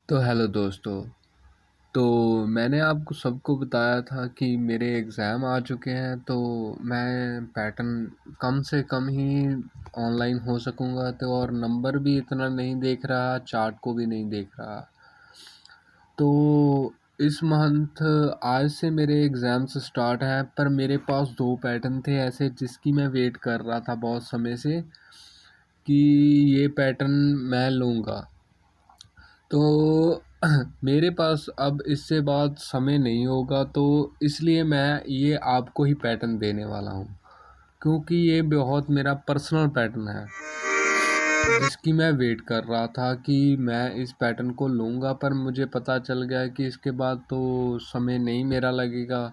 तो हेलो दोस्तों। तो मैंने आपको सबको बताया था कि मेरे एग्ज़ाम आ चुके हैं, तो मैं पैटर्न कम से कम ही ऑनलाइन हो सकूँगा, तो और नंबर भी इतना नहीं देख रहा, चार्ट को भी नहीं देख रहा। तो इस मंथ आज से मेरे एग्ज़ाम्स स्टार्ट हैं, पर मेरे पास 2 पैटर्न थे ऐसे जिसकी मैं वेट कर रहा था बहुत समय से कि ये पैटर्न मैं लूँगा। तो मेरे पास अब इससे बाद समय नहीं होगा, तो इसलिए मैं ये आपको ही पैटर्न देने वाला हूँ, क्योंकि ये बहुत मेरा पर्सनल पैटर्न है जिसकी मैं वेट कर रहा था कि मैं इस पैटर्न को लूँगा, पर मुझे पता चल गया कि इसके बाद तो समय नहीं मेरा लगेगा।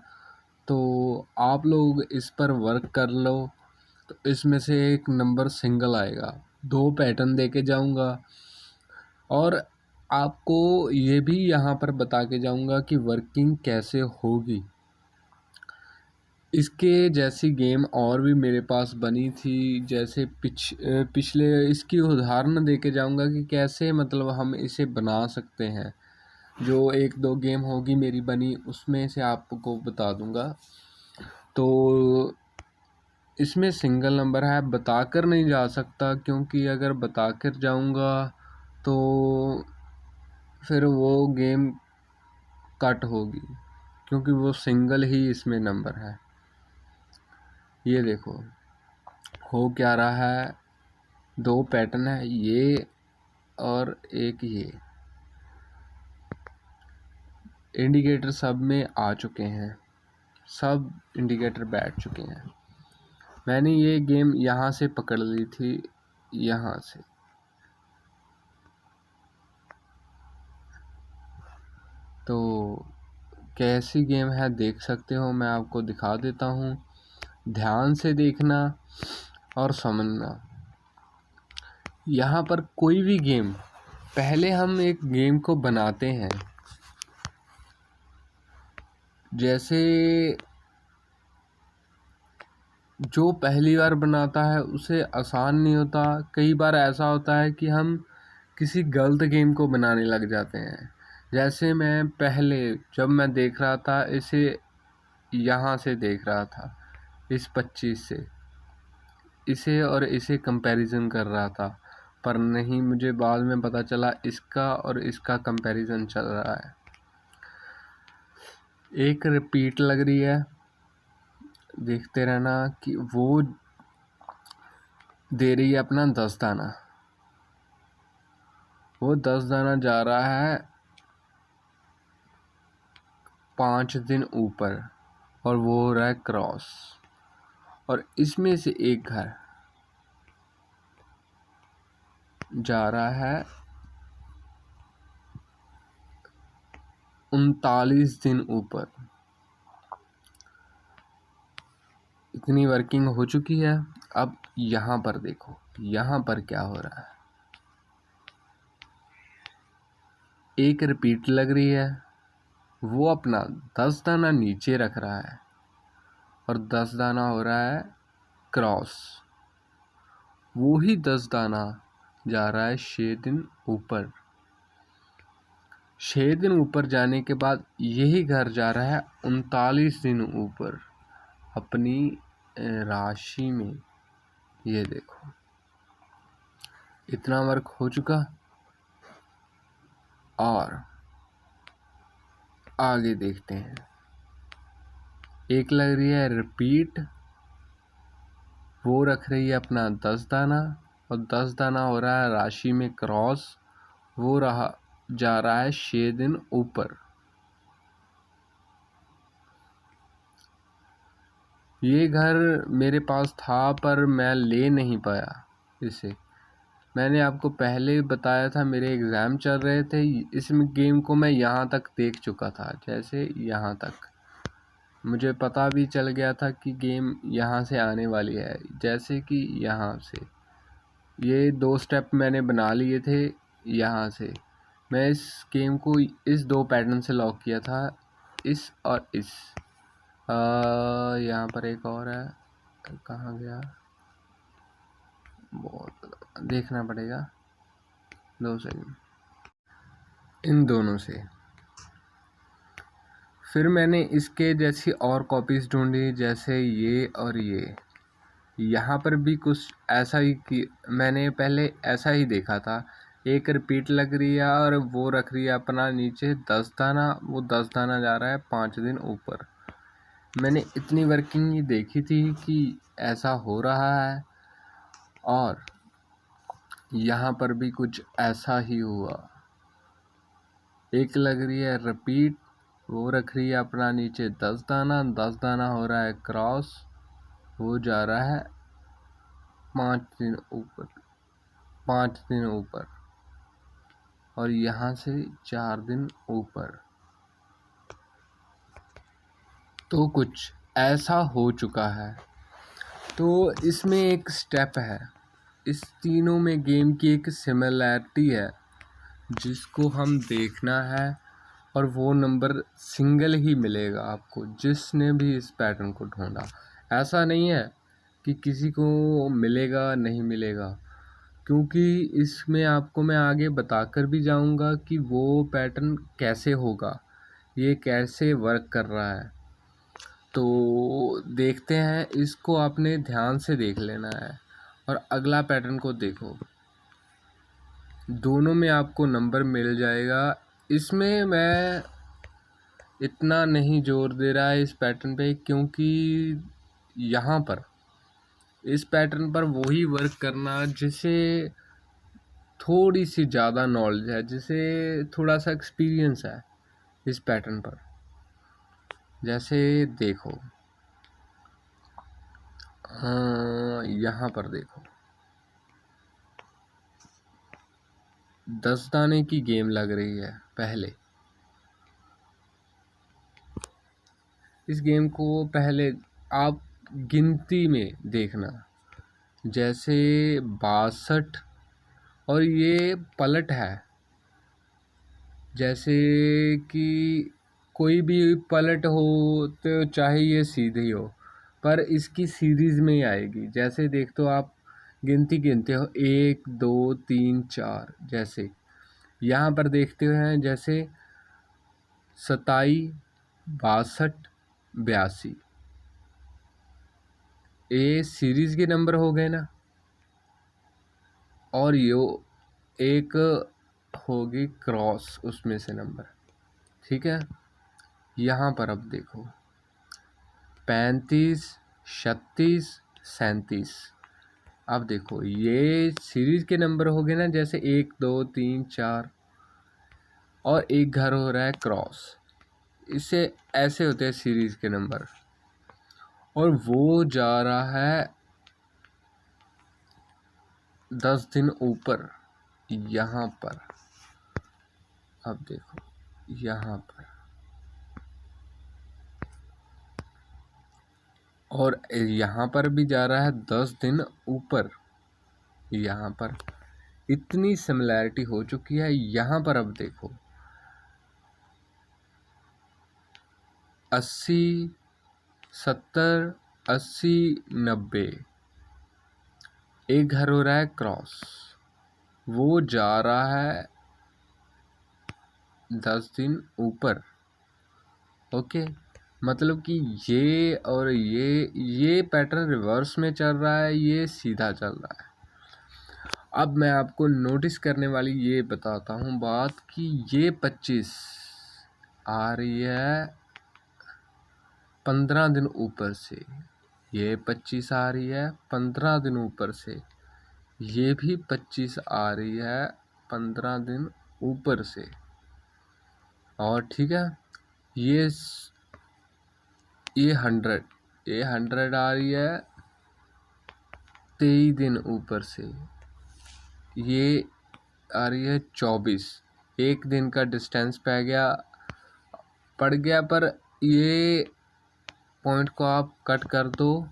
तो आप लोग इस पर वर्क कर लो, तो इसमें से एक नंबर सिंगल आएगा। 2 पैटर्न दे के जाऊँगा और आपको ये भी यहाँ पर बता के जाऊँगा कि वर्किंग कैसे होगी। इसके जैसी गेम और भी मेरे पास बनी थी, जैसे पिछले इसकी उदाहरण दे के जाऊँगा कि कैसे मतलब हम इसे बना सकते हैं। जो 1-2 गेम होगी मेरी बनी, उसमें से आपको बता दूँगा। तो इसमें सिंगल नंबर है, बताकर नहीं जा सकता, क्योंकि अगर बताकर जाऊँगा तो फिर वो गेम कट होगी, क्योंकि वो सिंगल ही इसमें नंबर है। ये देखो हो क्या रहा है, 2 पैटर्न है, ये और एक ये। इंडिकेटर सब में आ चुके हैं, सब इंडिकेटर बैठ चुके हैं। मैंने ये गेम यहाँ से पकड़ ली थी, यहाँ से। तो कैसी गेम है देख सकते हो, मैं आपको दिखा देता हूँ। ध्यान से देखना और समझना। यहाँ पर कोई भी गेम, पहले हम एक गेम को बनाते हैं। जैसे जो पहली बार बनाता है उसे आसान नहीं होता, कई बार ऐसा होता है कि हम किसी गलत गेम को बनाने लग जाते हैं। जैसे मैं पहले जब मैं देख रहा था इसे, यहाँ से देख रहा था, इस 25 से इसे और इसे कंपैरिजन कर रहा था, पर नहीं, मुझे बाद में पता चला इसका और इसका कंपैरिजन चल रहा है। एक रिपीट लग रही है, देखते रहना कि वो दे रही है अपना 10 दाना। वो 10 दाना जा रहा है 5 दिन ऊपर, और वो हो रहा है क्रॉस। और इसमें से एक घर जा रहा है 39 दिन ऊपर। इतनी वर्किंग हो चुकी है। अब यहाँ पर देखो, यहाँ पर क्या हो रहा है। एक रिपीट लग रही है, वो अपना 10 दाना नीचे रख रहा है और 10 दाना हो रहा है क्रॉस। वो ही 10 दाना जा रहा है 6 दिन ऊपर। 6 दिन ऊपर जाने के बाद यही घर जा रहा है 39 दिन ऊपर अपनी राशि में। ये देखो, इतना वर्क हो चुका। और आगे देखते हैं। एक लग रही है रिपीट, वो रख रही है अपना 10 दाना, और 10 दाना हो रहा है राशि में क्रॉस। वो रहा जा रहा है 6 दिन ऊपर। ये घर मेरे पास था, पर मैं ले नहीं पाया इसे। मैंने आपको पहले बताया था, मेरे एग्ज़ाम चल रहे थे। इस गेम को मैं यहाँ तक देख चुका था, जैसे यहाँ तक मुझे पता भी चल गया था कि गेम यहाँ से आने वाली है। जैसे कि यहाँ से ये 2 स्टेप मैंने बना लिए थे। यहाँ से मैं इस गेम को इस 2 पैटर्न से लॉक किया था, इस और इस। यहाँ पर एक और है, कहाँ गया, बहुत देखना पड़ेगा, 2 सेकंड। इन दोनों से। फिर मैंने इसके जैसी और कॉपीज़ ढूंढी, जैसे ये और ये। यहाँ पर भी कुछ ऐसा ही कि मैंने पहले ऐसा ही देखा था, एक रिपीट लग रही है और वो रख रही है अपना नीचे 10 दाना, वो 10 दाना जा रहा है 5 दिन ऊपर। मैंने इतनी वर्किंग ही देखी थी कि ऐसा हो रहा है, और यहाँ पर भी कुछ ऐसा ही हुआ। एक लग रही है रिपीट, वो रख रही है अपना नीचे 10 दाना, 10 दाना हो रहा है क्रॉस, वो जा रहा है 5 दिन ऊपर, 5 दिन ऊपर, और यहाँ से 4 दिन ऊपर। तो कुछ ऐसा हो चुका है। तो इसमें एक स्टेप है, इस तीनों में गेम की एक सिमिलैरिटी है जिसको हम देखना है, और वो नंबर सिंगल ही मिलेगा आपको जिसने भी इस पैटर्न को ढूंढा। ऐसा नहीं है कि किसी को मिलेगा नहीं मिलेगा, क्योंकि इसमें आपको मैं आगे बताकर भी जाऊंगा कि वो पैटर्न कैसे होगा, ये कैसे वर्क कर रहा है। तो देखते हैं, इसको आपने ध्यान से देख लेना है। और अगला पैटर्न को देखो, दोनों में आपको नंबर मिल जाएगा। इसमें मैं इतना नहीं जोर दे रहा है इस पैटर्न पे, क्योंकि यहाँ पर इस पैटर्न पर वही वर्क करना जिसे थोड़ी सी ज़्यादा नॉलेज है, जिसे थोड़ा सा एक्सपीरियंस है इस पैटर्न पर। जैसे देखो, हाँ यहाँ पर देखो, 10 दाने की गेम लग रही है पहले। इस गेम को पहले आप गिनती में देखना, जैसे 62, और ये पलट है, जैसे कि कोई भी पलट हो तो चाहे ये सीधी हो, पर इसकी सीरीज में ही आएगी। जैसे देख तो आप गिनती गिनते हो 1 2 3 4, जैसे यहाँ पर देखते हैं जैसे 27 62 82, ये सीरीज के नंबर हो गए ना, और यो एक होगी क्रॉस उसमें से नंबर। ठीक है, यहाँ पर अब देखो 35 36 37। अब देखो ये सीरीज के नंबर हो गए ना, जैसे 1 2 3 4, और एक घर हो रहा है क्रॉस। इससे ऐसे होते हैं सीरीज के नंबर, और वो जा रहा है 10 दिन ऊपर यहाँ पर। अब देखो यहाँ पर, और यहाँ पर भी जा रहा है 10 दिन ऊपर। यहाँ पर इतनी सिमिलैरिटी हो चुकी है। यहाँ पर अब देखो 80 70 80 90, एक घर हो रहा है क्रॉस, वो जा रहा है 10 दिन ऊपर। ओके, मतलब कि ये और ये पैटर्न रिवर्स में चल रहा है, ये सीधा चल रहा है। अब मैं आपको नोटिस करने वाली ये बताता हूँ बात, कि ये 25 आ रही है 15 दिन ऊपर से, ये 25 आ रही है 15 दिन ऊपर से, ये भी 25 आ रही है 15 दिन ऊपर से। और ठीक है, ये 100, ये 100 आ रही है 23 दिन ऊपर से, ये आ रही है 24। एक दिन का डिस्टेंस पड़ गया, पर ये पॉइंट को आप कट कर दो,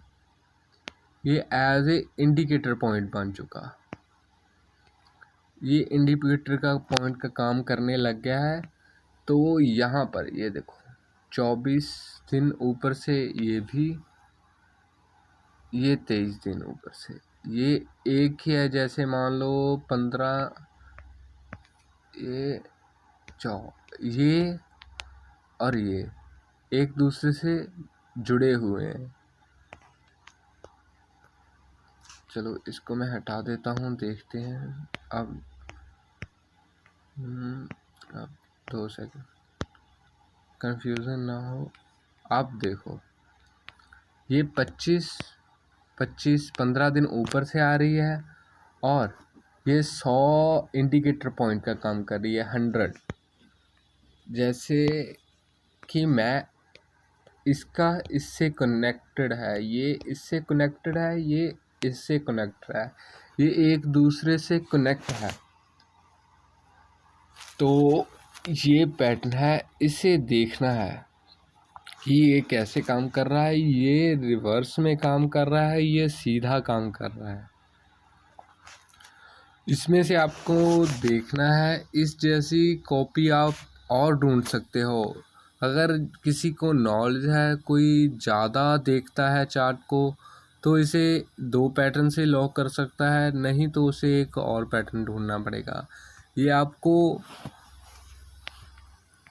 ये एज ए इंडिकेटर पॉइंट बन चुका, ये इंडिकेटर का पॉइंट का काम करने लग गया है। तो यहाँ पर ये देखो 24 दिन ऊपर से, ये भी, ये 23 दिन ऊपर से, ये एक ही है। जैसे मान लो 15, ये ये और ये एक दूसरे से जुड़े हुए हैं। चलो इसको मैं हटा देता हूँ, देखते हैं अब। अब 2 सेकंड, कंफ्यूजन ना हो। आप देखो, ये 15 दिन ऊपर से आ रही है और ये 100 इंडिकेटर पॉइंट का काम कर रही है, 100। जैसे कि मैं इसका इससे कनेक्टेड है, ये इससे कनेक्टेड है, ये इससे कनेक्टेड है, ये एक दूसरे से कनेक्ट है। तो ये पैटर्न है, इसे देखना है कि ये कैसे काम कर रहा है। ये रिवर्स में काम कर रहा है, ये सीधा काम कर रहा है। इसमें से आपको देखना है, इस जैसी कॉपी आप और ढूंढ सकते हो। अगर किसी को नॉलेज है, कोई ज़्यादा देखता है चार्ट को, तो इसे 2 पैटर्न से लॉक कर सकता है, नहीं तो उसे एक और पैटर्न ढूंढना पड़ेगा। ये आपको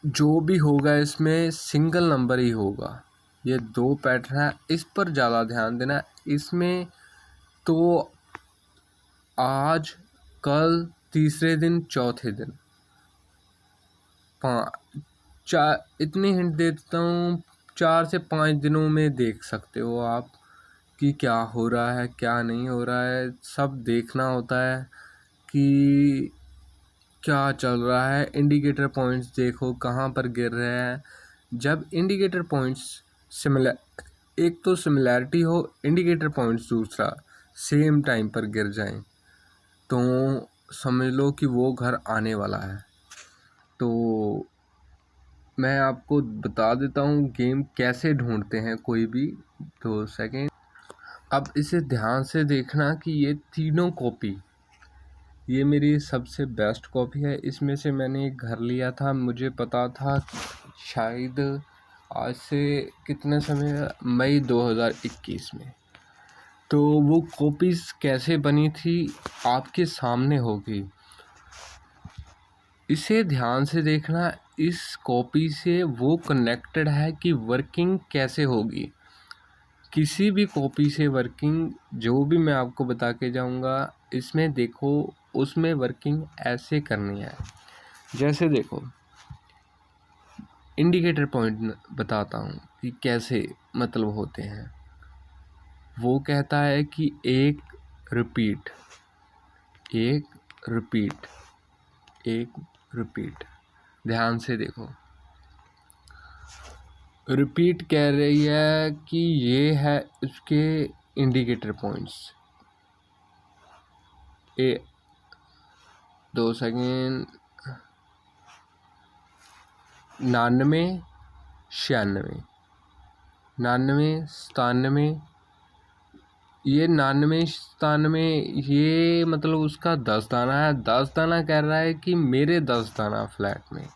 जो भी होगा इसमें सिंगल नंबर ही होगा। ये 2 पैटर्न है, इस पर ज़्यादा ध्यान देना। इसमें तो आज, कल, तीसरे दिन, चौथे दिन, 4 इतनी हिंट दे देता हूँ, 4 से 5 दिनों में देख सकते हो आप कि क्या हो रहा है, क्या नहीं हो रहा है। सब देखना होता है कि क्या चल रहा है। इंडिकेटर पॉइंट्स देखो कहाँ पर गिर रहे हैं। जब इंडिकेटर पॉइंट्स सिमिलर, एक तो सिमिलैरिटी हो, इंडिकेटर पॉइंट्स दूसरा सेम टाइम पर गिर जाएं, तो समझ लो कि वो घर आने वाला है। तो मैं आपको बता देता हूँ गेम कैसे ढूंढते हैं कोई भी। 2 सेकेंड। अब इसे ध्यान से देखना कि ये तीनों कॉपी, ये मेरी सबसे बेस्ट कॉपी है। इसमें से मैंने एक घर लिया था, मुझे पता था शायद आज से कितने समय, मई 2021 में। तो वो कॉपीज़ कैसे बनी थी आपके सामने होगी, इसे ध्यान से देखना। इस कॉपी से वो कनेक्टेड है कि वर्किंग कैसे होगी। किसी भी कॉपी से वर्किंग जो भी मैं आपको बता के जाऊंगा, इसमें देखो उसमें वर्किंग ऐसे करनी है। जैसे देखो, इंडिकेटर पॉइंट बताता हूँ कि कैसे मतलब होते हैं। वो कहता है कि एक रिपीट, एक रिपीट, एक रिपीट। ध्यान से देखो, रिपीट कह रही है कि ये है उसके इंडिकेटर पॉइंट्स। 2 सेकेंड, 99, 96, 99, 97। ये 99, 97, ये मतलब उसका 10 दाना है। 10 दाना कह रहा है कि मेरे 10 दाना फ्लैट में।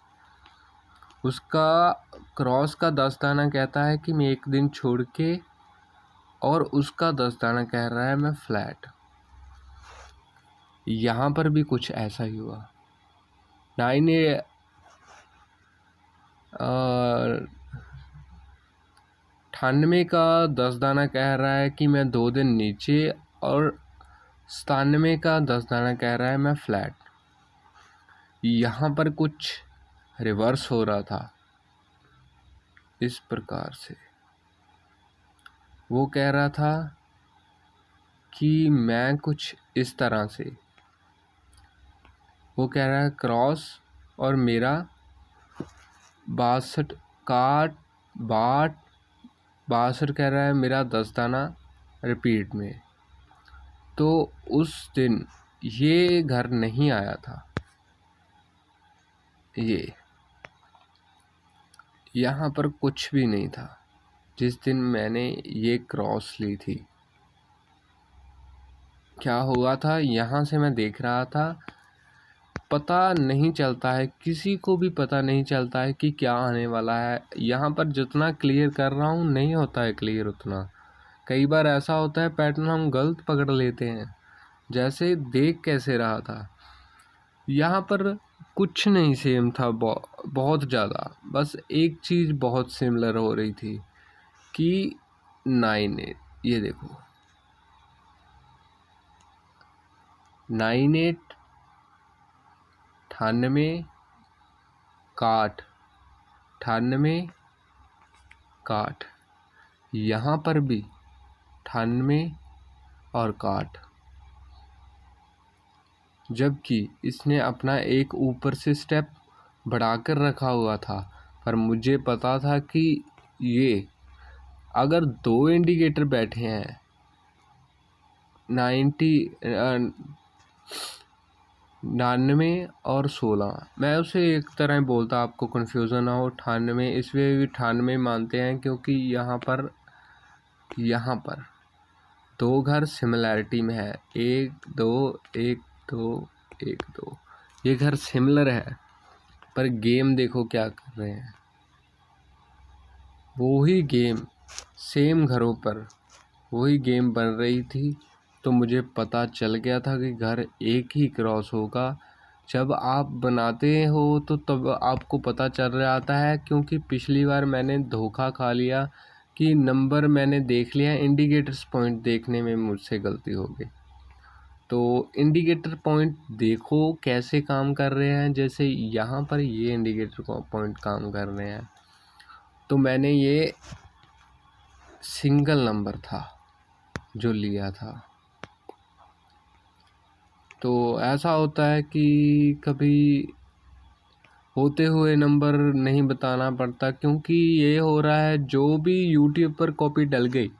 उसका क्रॉस का 10 दाना कहता है कि मैं एक दिन छोड़ के, और उसका 10 दाना कह रहा है मैं फ्लैट। यहाँ पर भी कुछ ऐसा ही हुआ। 98 का 10 दाना कह रहा है कि मैं 2 दिन नीचे, और 97 का 10 दाना कह रहा है मैं फ्लैट। यहाँ पर कुछ रिवर्स हो रहा था इस प्रकार से। वो कह रहा था कि मैं कुछ इस तरह से, वो कह रहा है क्रॉस, और मेरा 62 काट बाट 62 कह रहा है मेरा 10 दाना रिपीट में। तो उस दिन ये घर नहीं आया था। ये यहाँ पर कुछ भी नहीं था जिस दिन मैंने ये क्रॉस ली थी। क्या हुआ था, यहाँ से मैं देख रहा था, पता नहीं चलता है, किसी को भी पता नहीं चलता है कि क्या आने वाला है। यहाँ पर जितना क्लियर कर रहा हूँ नहीं होता है क्लियर उतना। कई बार ऐसा होता है पैटर्न हम गलत पकड़ लेते हैं। जैसे देख कैसे रहा था, यहाँ पर कुछ नहीं सेम था, बहुत ज़्यादा। बस एक चीज़ बहुत सिमिलर हो रही थी कि 98, ये देखो 98 98 काट 98 काट, यहाँ पर भी 98 और काट, जबकि इसने अपना एक ऊपर से स्टेप बढ़ाकर रखा हुआ था। पर मुझे पता था कि ये अगर 2 इंडिकेटर बैठे हैं 99 और 16, मैं उसे एक तरह बोलता, आपको कन्फ्यूज़न ना हो। 98 इसलिए भी 98 मानते हैं क्योंकि यहाँ पर 2 घर सिमिलैरिटी में है, 1 2 1 2 1 2, ये घर सिमिलर है। पर गेम देखो क्या कर रहे हैं, वही गेम सेम घरों पर वही गेम बन रही थी। तो मुझे पता चल गया था कि घर एक ही क्रॉस होगा। जब आप बनाते हो तो तब आपको पता चल जाता है, क्योंकि पिछली बार मैंने धोखा खा लिया कि नंबर मैंने देख लिया, इंडिकेटर्स पॉइंट देखने में मुझसे गलती हो गई। तो इंडिकेटर पॉइंट देखो कैसे काम कर रहे हैं, जैसे यहाँ पर ये इंडिकेटर पॉइंट काम कर रहे हैं। तो मैंने ये सिंगल नंबर था जो लिया था। तो ऐसा होता है कि कभी होते हुए नंबर नहीं बताना पड़ता, क्योंकि ये हो रहा है जो भी यूट्यूब पर कॉपी डल गई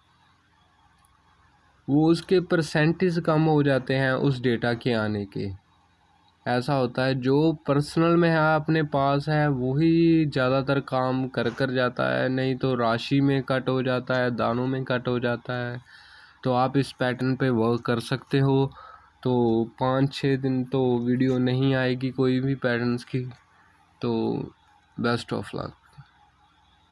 वो उसके परसेंटेज कम हो जाते हैं उस डेटा के आने के। ऐसा होता है, जो पर्सनल में है अपने पास है वही ज़्यादातर काम कर जाता है, नहीं तो राशि में कट हो जाता है, दानों में कट हो जाता है। तो आप इस पैटर्न पे वर्क कर सकते हो। तो 5-6 दिन तो वीडियो नहीं आएगी कोई भी पैटर्न्स की। तो बेस्ट ऑफ लक।